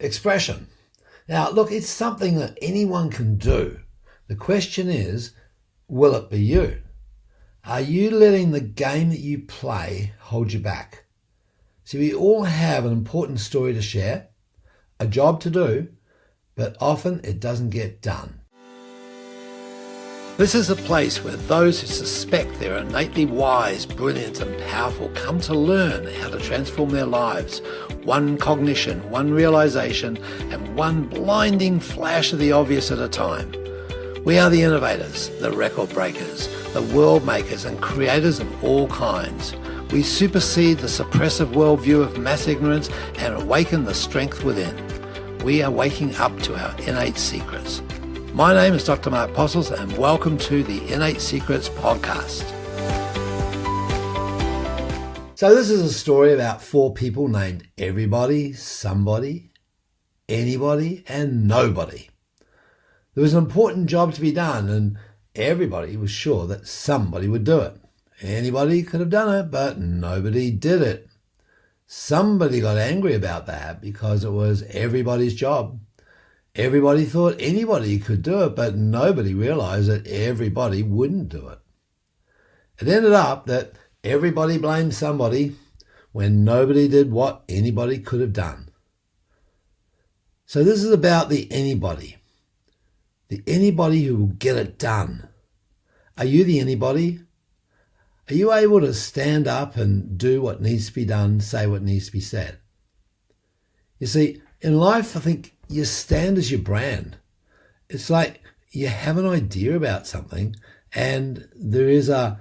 Expression. Now, look, it's something that anyone can do. The question is, will it be you? Are you letting the game that you play hold you back? See, we all have an important story to share, a job to do, but often it doesn't get done. This is a place where those who suspect they're innately wise, brilliant and powerful come to learn how to transform their lives, one cognition, one realization and one blinding flash of the obvious at a time. We are the innovators, the record breakers, the world makers and creators of all kinds. We supersede the suppressive worldview of mass ignorance and awaken the strength within. We are waking up to our innate secrets. My name is Dr. Mark Postles and welcome to the Innate Secrets podcast. So this is a story about four people named everybody, somebody, anybody and nobody. There was an important job to be done and everybody was sure that somebody would do it. Anybody could have done it, but nobody did it. Somebody got angry about that because it was everybody's job. Everybody thought anybody could do it, but nobody realized that everybody wouldn't do it. It ended up that everybody blamed somebody when nobody did what anybody could have done. So this is about the anybody who will get it done. Are you the anybody? Are you able to stand up and do what needs to be done, say what needs to be said? You see, in life, I think your stand is your brand. It's like you have an idea about something and there is a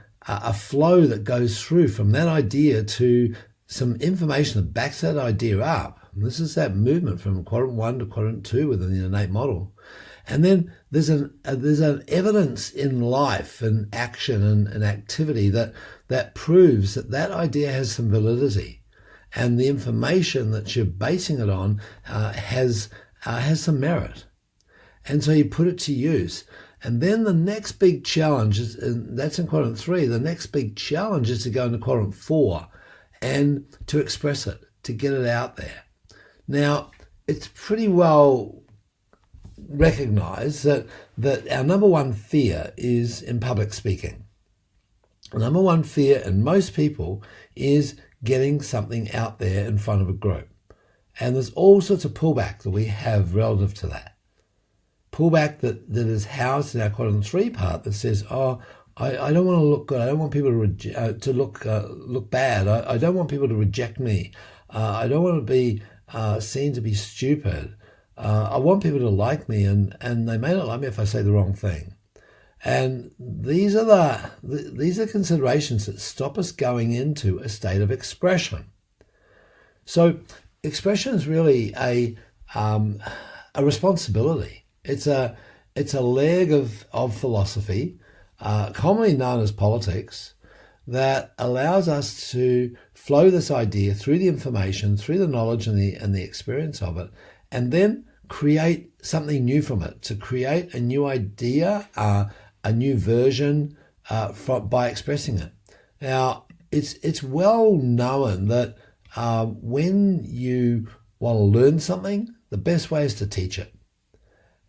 flow that goes through from that idea to some information that backs that idea up. And this is that movement from quadrant 1 to quadrant 2 within the innate model. And then there's an evidence in life and action and activity that proves that idea has some validity. And the information that you're basing it on has some merit. And so you put it to use. And then the next big challenge is, and that's in quadrant 3, the next big challenge is to go into quadrant 4 and to express it, to get it out there. Now, it's pretty well recognized that our number one fear is in public speaking. The number one fear in most people is getting something out there in front of a group. And there's all sorts of pullback that we have relative to that. Pullback that is housed in our quadrant 3 part that says, I don't want to look good. I don't want people to look bad. I don't want people to reject me. I don't want to be seen to be stupid. I want people to like me, and they may not like me if I say the wrong thing. And these are considerations that stop us going into a state of expression. So expression is really a responsibility. It's a leg of philosophy, commonly known as politics, that allows us to flow this idea through the information, through the knowledge and the experience of it, and then create something new from it, to create a new idea, a new version by expressing it. Now, it's well known that when you want to learn something, the best way is to teach it.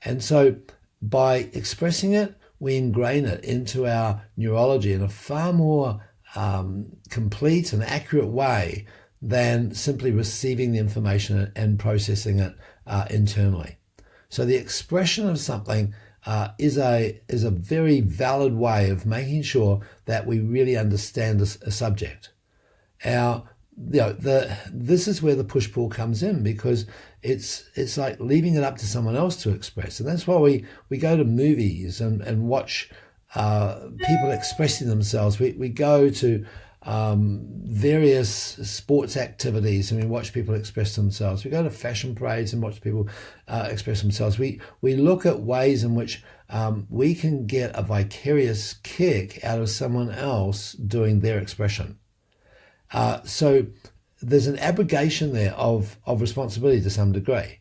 And so by expressing it, we ingrain it into our neurology in a far more complete and accurate way than simply receiving the information and processing it internally. So the expression of something is a very valid way of making sure that we really understand a subject. This is where the push-pull comes in, because it's like leaving it up to someone else to express. And that's why we go to movies and watch people expressing themselves. We go to various sports activities and we watch people express themselves. We go to fashion parades and watch people express themselves. We look at ways in which we can get a vicarious kick out of someone else doing their expression. So there's an abrogation there of responsibility to some degree,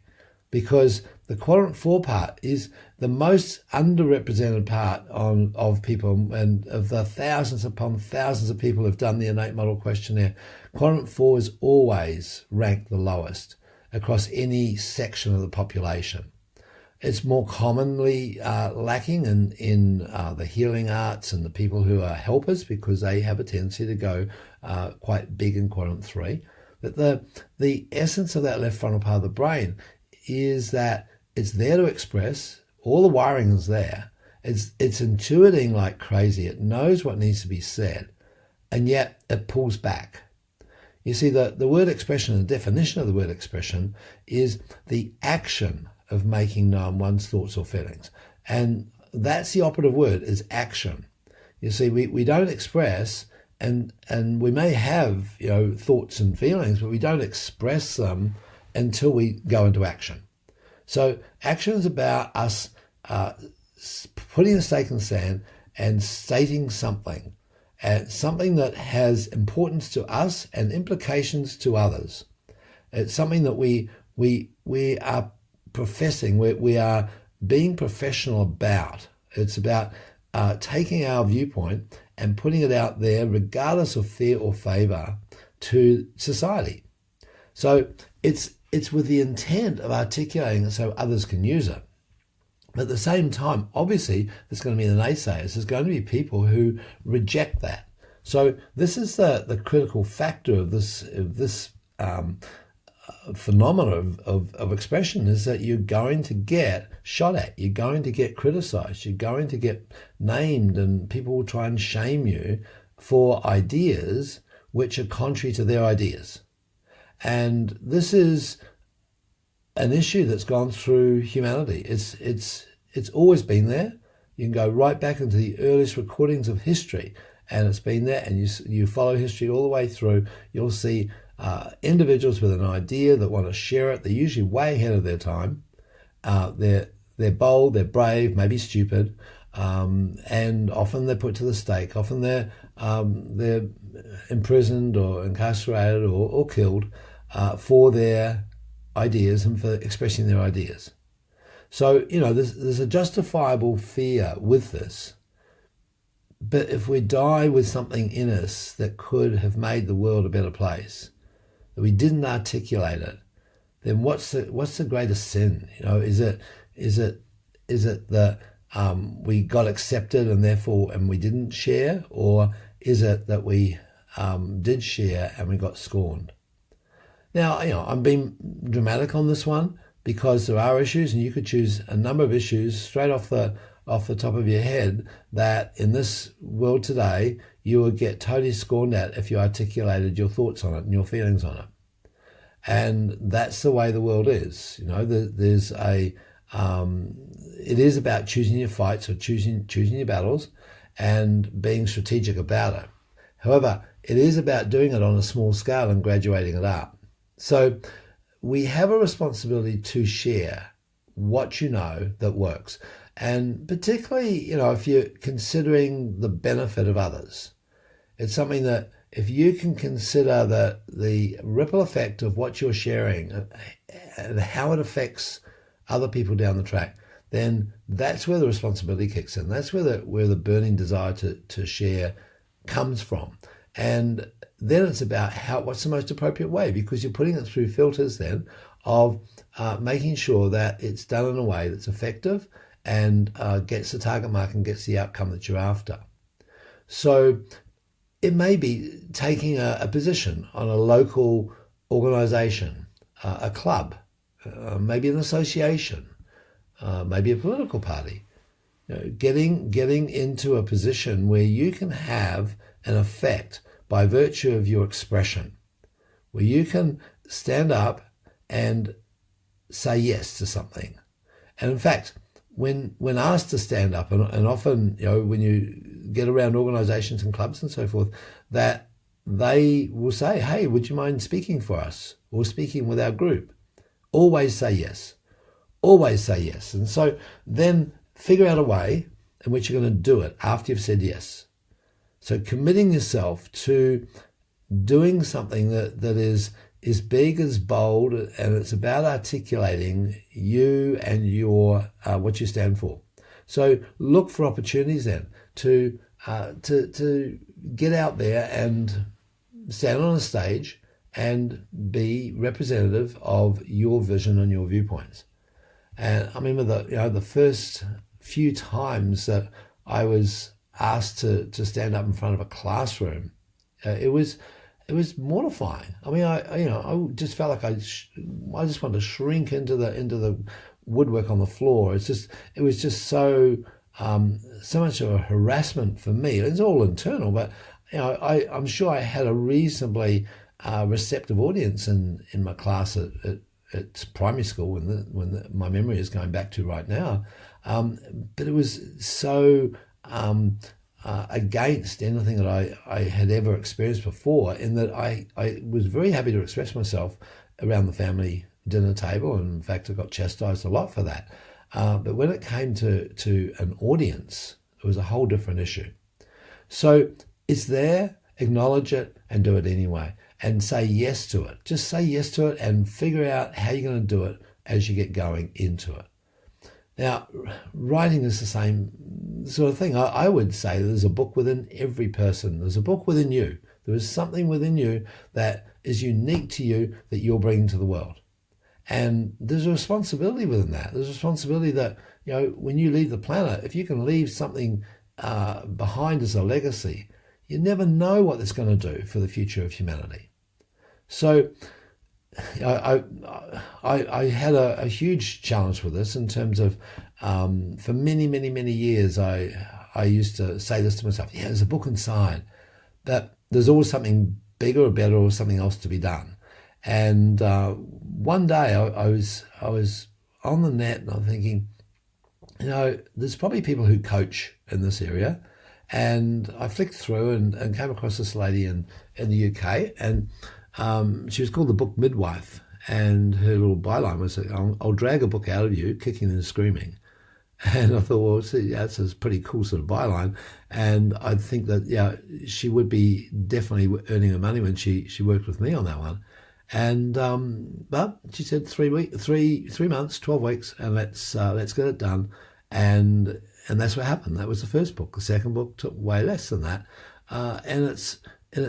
because the quadrant 4 part is the most underrepresented part of people, and of the thousands upon thousands of people who've done the innate model questionnaire, quadrant 4 is always ranked the lowest. across any section of the population. It's more commonly lacking in the healing arts and the people who are helpers, because they have a tendency to go quite big in quadrant 3. But the essence of that left frontal part of the brain is that it's there to express. All the wiring is there. It's intuiting like crazy. It knows what needs to be said, and yet it pulls back. You see, the word expression, the definition of the word expression, is the action of making known one's thoughts or feelings. And that's the operative word, is action. You see, we don't express, and we may have, thoughts and feelings, but we don't express them until we go into action. So action is about us putting a stake in the sand and stating something, and something that has importance to us and implications to others. It's something that we are professing, we are being professional about. It's about taking our viewpoint and putting it out there regardless of fear or favour to society. So it's with the intent of articulating it so others can use it. But at the same time, obviously, there's going to be the naysayers. There's going to be people who reject that. So this is the critical factor of this phenomena of expression, is that you're going to get shot at, you're going to get criticized, you're going to get named, and people will try and shame you for ideas which are contrary to their ideas. And this is an issue that's gone through humanity. It's always been there. You can go right back into the earliest recordings of history, and it's been there, and you follow history all the way through. You'll see individuals with an idea that want to share it. They're usually way ahead of their time. They're bold, they're brave, maybe stupid, and often they're put to the stake. Often they're imprisoned or incarcerated or killed for their ideas and for expressing their ideas. So, there's a justifiable fear with this. But if we die with something in us that could have made the world a better place, that we didn't articulate it, then what's the greatest sin? Is it that we got accepted and we didn't share, or is it that we did share and we got scorned? Now, I'm being dramatic on this one because there are issues, and you could choose a number of issues straight off the top of your head that in this world today you would get totally scorned at if you articulated your thoughts on it and your feelings on it. And that's the way the world is. There's it is about choosing your fights or choosing your battles and being strategic about it. However, it is about doing it on a small scale and graduating it up. So we have a responsibility to share what that works. And particularly, if you're considering the benefit of others, it's something that if you can consider the ripple effect of what you're sharing and how it affects other people down the track, then that's where the responsibility kicks in. That's where the burning desire to share comes from. And then it's about what's the most appropriate way, because you're putting it through filters then of making sure that it's done in a way that's effective and gets the target mark and gets the outcome that you're after. So it may be taking a position on a local organisation, a club, maybe an association, maybe a political party. Getting into a position where you can have an effect by virtue of your expression, where you can stand up and say yes to something. And in fact, when asked to stand up, and often, when you get around organisations and clubs and so forth, that they will say, hey, would you mind speaking for us or speaking with our group? Always say yes. Always say yes. And so then figure out a way in which you're going to do it after you've said yes. So committing yourself to doing something that is big, is bold, and it's about articulating you and your what you stand for. So look for opportunities then to get out there and stand on a stage and be representative of your vision and your viewpoints. And I remember the first few times that I was asked to stand up in front of a classroom, it was mortifying. I mean, I just felt like I just wanted to shrink into the woodwork on the floor. It was just so much of a harassment for me. It's all internal, but I'm sure I had a reasonably receptive audience in my class at primary school when my memory is going back to right now. But it was so against anything that I had ever experienced before, in that I was very happy to express myself around the family dinner table, and in fact I got chastised a lot for that. But when it came to an audience, it was a whole different issue. So it's there, acknowledge it, and do it anyway, and say yes to it. Just say yes to it and figure out how you're going to do it as you get going into it. Now, writing is the same sort of thing. I would say there's a book within every person. There's a book within you. There is something within you that is unique to you that you're bringing to the world. And there's a responsibility within that. There's a responsibility that, when you leave the planet, if you can leave something behind as a legacy, you never know what it's going to do for the future of humanity. So I had a huge challenge with this in terms of, for many, many, many years, I used to say this to myself, there's a book inside, that there's always something bigger or better or something else to be done. And one day I was on the net and I'm thinking, there's probably people who coach in this area. And I flicked through and came across this lady in the UK, and she was called the Book Midwife, and her little byline was, I'll drag a book out of you, kicking and screaming. And I thought, well, see, that's a pretty cool sort of byline. And I think that, she would be definitely earning her money when she worked with me on that one. And but she said 3 months, 12 weeks, and let's get it done. And that's what happened. That was the first book. The second book took way less than that. And it's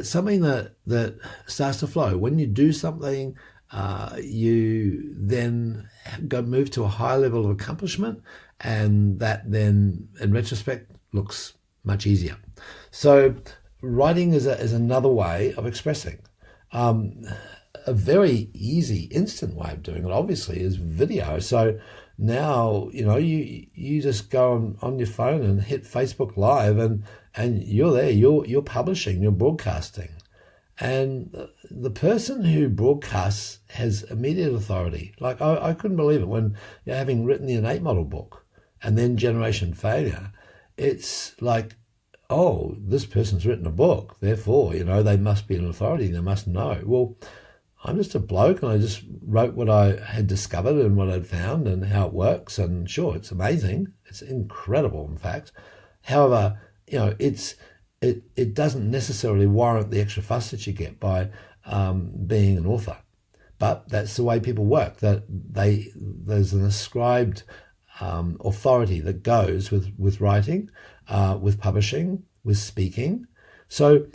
something that starts to flow. When you do something, you then move to a higher level of accomplishment, and that then, in retrospect, looks much easier. So writing is another way of expressing. A very easy, instant way of doing it, obviously, is video. So now, you just go on your phone and hit Facebook Live, and you're there, you're publishing, you're broadcasting. And the person who broadcasts has immediate authority. Like, I couldn't believe it when, having written the Innate Model book and then Generation Failure, it's like, oh, this person's written a book, therefore, they must be an authority, they must know. Well, I'm just a bloke, and I just wrote what I had discovered and what I'd found and how it works. And sure, it's amazing. It's incredible, in fact. However, it doesn't necessarily warrant the extra fuss that you get by being an author. But that's the way people work. That there's an ascribed authority that goes with writing, with publishing, with speaking. So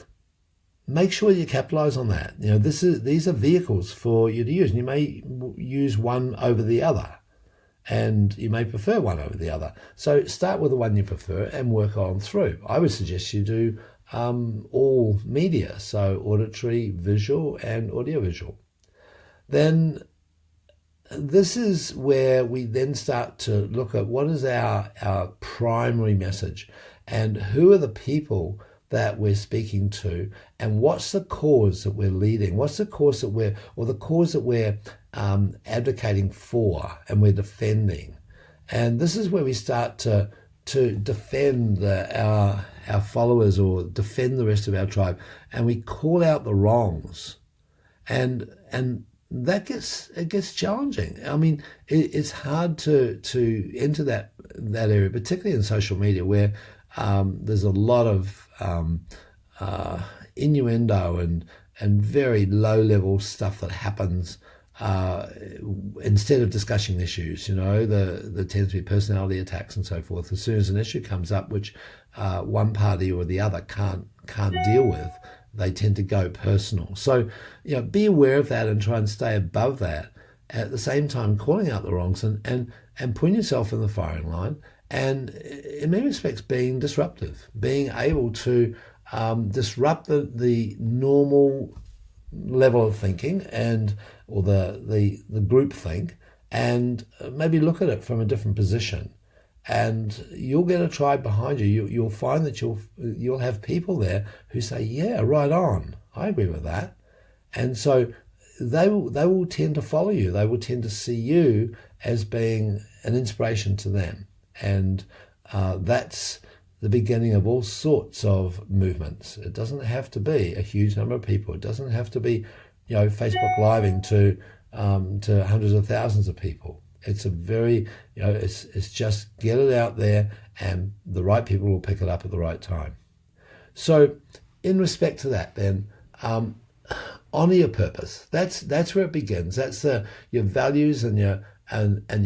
make sure you capitalize on that. These are vehicles for you to use, and you may use one over the other, and you may prefer one over the other. So start with the one you prefer and work on through. I would suggest you do all media, so auditory, visual, and audiovisual. Then this is where we then start to look at what is our primary message, and who are the people that we're speaking to, and what's the cause that we're leading, what's the cause that we're advocating for and we're defending. And this is where we start to defend our followers, or defend the rest of our tribe, and we call out the wrongs, and that gets challenging. I mean, it's hard to enter that area, particularly in social media, where there's a lot of innuendo and very low level stuff that happens instead of discussing issues. There tends to be personality attacks and so forth. As soon as an issue comes up which one party or the other can't deal with, they tend to go personal. So, be aware of that and try and stay above that. At the same time, calling out the wrongs and putting yourself in the firing line, and in many respects being disruptive, being able to disrupt the normal level of thinking or the group think, and maybe look at it from a different position. And you'll get a tribe behind you. You'll find that you'll have people there who say, yeah, right on, I agree with that. And so they will tend to follow you. They will tend to see you as being an inspiration to them. And that's the beginning of all sorts of movements. It doesn't have to be a huge number of people. It doesn't have to be, Facebook Living to hundreds of thousands of people. It's a very, it's just get it out there, and the right people will pick it up at the right time. So in respect to that, then, honor your purpose. That's where it begins. That's your values and your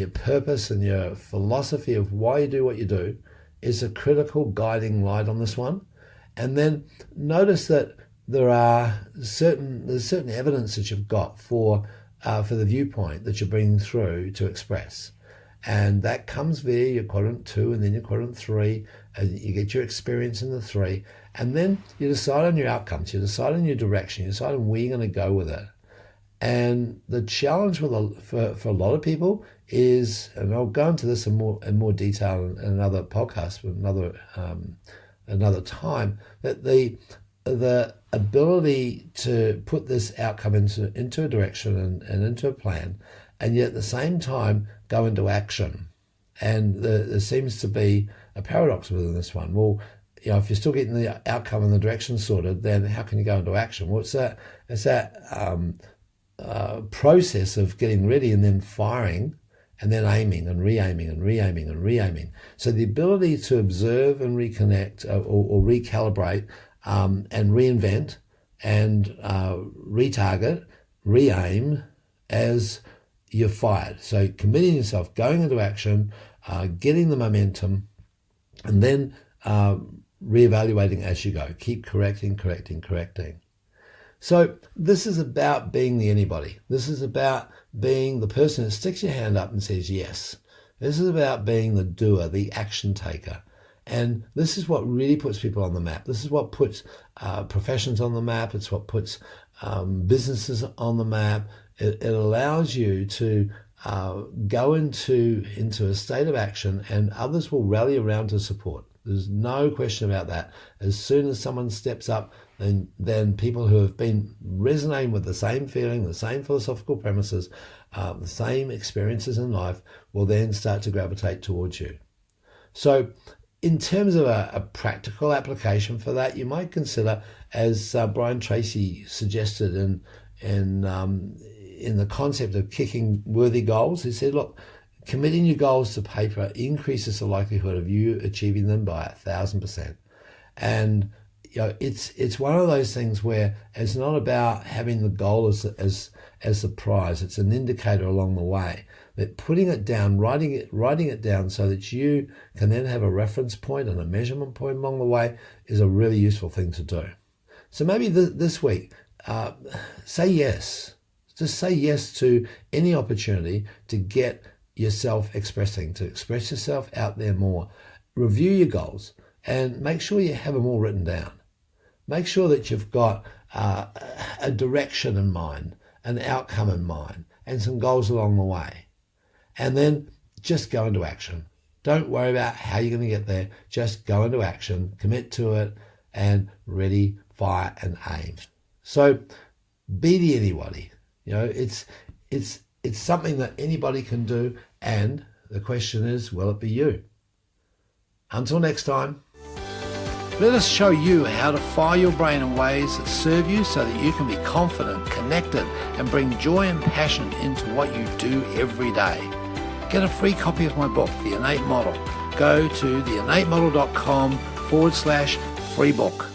purpose and your philosophy of why you do what you do is a critical guiding light on this one. And then notice that there's certain evidence that you've got for the viewpoint that you're bringing through to express. And that comes via your quadrant 2 and then your quadrant 3, and you get your experience in the 3, and then you decide on your outcomes, you decide on your direction, you decide on where you're going to go with it. And the challenge for a lot of people is, and I'll go into this in more detail in another podcast, another time, that the ability to put this outcome into a direction and into a plan, and yet at the same time go into action. And there seems to be a paradox within this one. Well, if you're still getting the outcome and the direction sorted, then how can you go into action? Well, it's that process of getting ready and then firing and then aiming and re-aiming and re-aiming and re-aiming. So the ability to observe and reconnect or recalibrate and reinvent and retarget, re-aim as you're fired. So committing yourself, going into action, getting the momentum, and then reevaluating as you go. Keep correcting. So this is about being the anybody. This is about being the person that sticks your hand up and says yes. This is about being the doer, the action taker. And this is what really puts people on the map. This is what puts professions on the map. It's what puts businesses on the map. It allows you to go into a state of action, and others will rally around to support. There's no question about that. As soon as someone steps up, then people who have been resonating with the same feeling, the same philosophical premises, the same experiences in life will then start to gravitate towards you. So in terms of a practical application for that, you might consider, as Brian Tracy suggested in the concept of kicking worthy goals, he said, look, committing your goals to paper increases the likelihood of you achieving them by 1,000%. And it's one of those things where it's not about having the goal as the prize. It's an indicator along the way. But putting it down, writing it down so that you can then have a reference point and a measurement point along the way is a really useful thing to do. So maybe this week, say yes. Just say yes to any opportunity to get yourself expressing, to express yourself out there more. Review your goals and make sure you have them all written down. Make sure that you've got a direction in mind, an outcome in mind, and some goals along the way. And then just go into action. Don't worry about how you're going to get there. Just go into action, commit to it, and ready, fire, and aim. So be the anybody. It's something that anybody can do, and the question is, will it be you? Until next time. Let us show you how to fire your brain in ways that serve you so that you can be confident, connected, and bring joy and passion into what you do every day. Get a free copy of my book, The Innate Model. Go to theinnatemodel.com/free book.